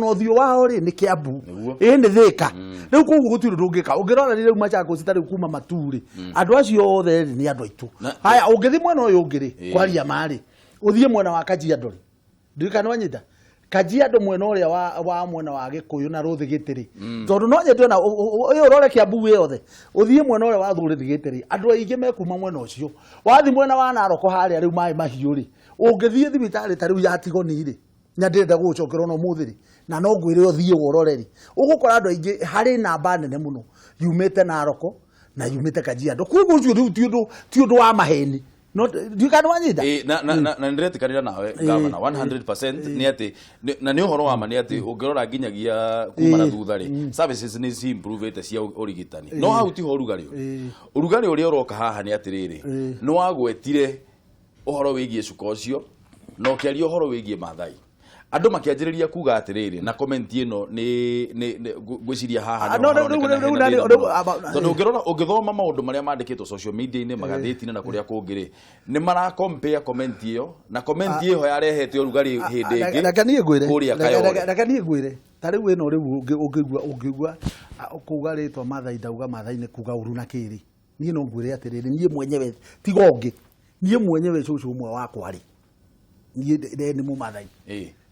S5: uthio wao ri ni Kiambu ni Thika riu kugu gutiri ndungika ungirora riu Machakos tari kuma Maturi andu acio othe ni andu aitu haya ungithi mwena uyu ungiri kwaria mari uthie mwena wa Kajiado ndirikana wanyita Kajiado mwena uria wa mwena wa Gikuyu na Ruthi Gitiri tondu no nye ndona uyu urore Kiambu yothe uthie mwena uria wa Ruthi Gitiri andu aingi mekuma mwena ucio wathi mwena wa Naroko haria riu mai mahiu ri ungithie thibitari ta riu ya Tigoni ri nyandirenda gucokerwo no muthiri na no ngwire uthie wororeri ugukora andu aingi hari namba nene muno yumite Naroko na yumite Kajiado kuguo ucio riu ti undu wa maheni no dikano wanyida
S4: na ndiretikana nawe governor 100% ni ati na ni uhoro wa ma ni ati ungirora nginyagia kuma na thutha ri services ni si improve cia urigitani no hau ti ho urugari uria uroka haha ni ati riri no wagwetire uhoro wigie cuka ucio no kiaria uhoro wigie Maathai andu makianjiriria kuga atiriri na comment ino ni gwiciria haha tondu ngirora ungithoma maundu maria mandikitwo social media ini magatheti-ini na kuria kungiri ni mara compare comment iyo na comment iyo yarehete urugari hindi ingi
S5: rakanie ngwire ta riu ino riu ungigua kuga ritwa Maathai ndauga Maathai ni kuga uru na kiri nie no ngwire atiriri nie mwenyewe tigongi nie mwenyewe cucu umwe wakwa ri nie ni mu Maathai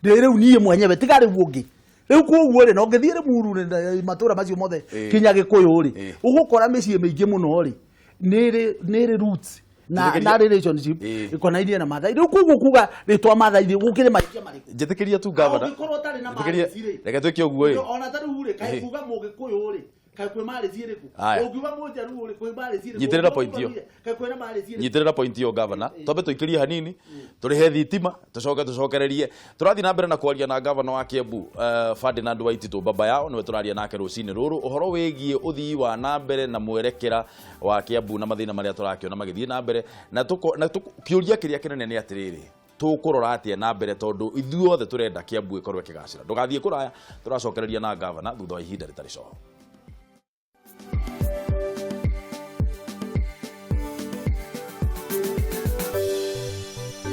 S5: riu nie mwenyewe tigari wongi riu koguo ri no ngithire muru ri matura macio mothe kinya Gikuyu ri ugukora micii mingi muno ri niri roots na relationship ikonainie na Maathai riu koguo kuga ritwa Maathai ri gukire maikia mari
S4: njitikiria tu governor reke twike uguo ri
S5: ona ta riu ri kai kuga Mugikuyu ri kai kwe mari ciiriku ungiuga Munjaru ri kwe mari ciiriku
S4: nyitirira point iyo
S5: kai kwe na mari ciiriku
S4: nyitirira point iyo governor tobe tuikirie hanini turihe thitima tucokererie turathi na mbere na kwaria na governor wa Kiambu Ferdinand Waititu baba yao niwe turaria nake rucini ruru uhoro wigie uthii wa na mbere na mwerekera wa Kiambu na mathina maria turakiona magithie na mbere na kiuria kiria kinene ni atiriri tukurora atia na mbere tondu ithuothe turenda Kiambu ikorwe kigacira ndugathie kuraya turacokereria na governor thutha wa ihinda ritari coho.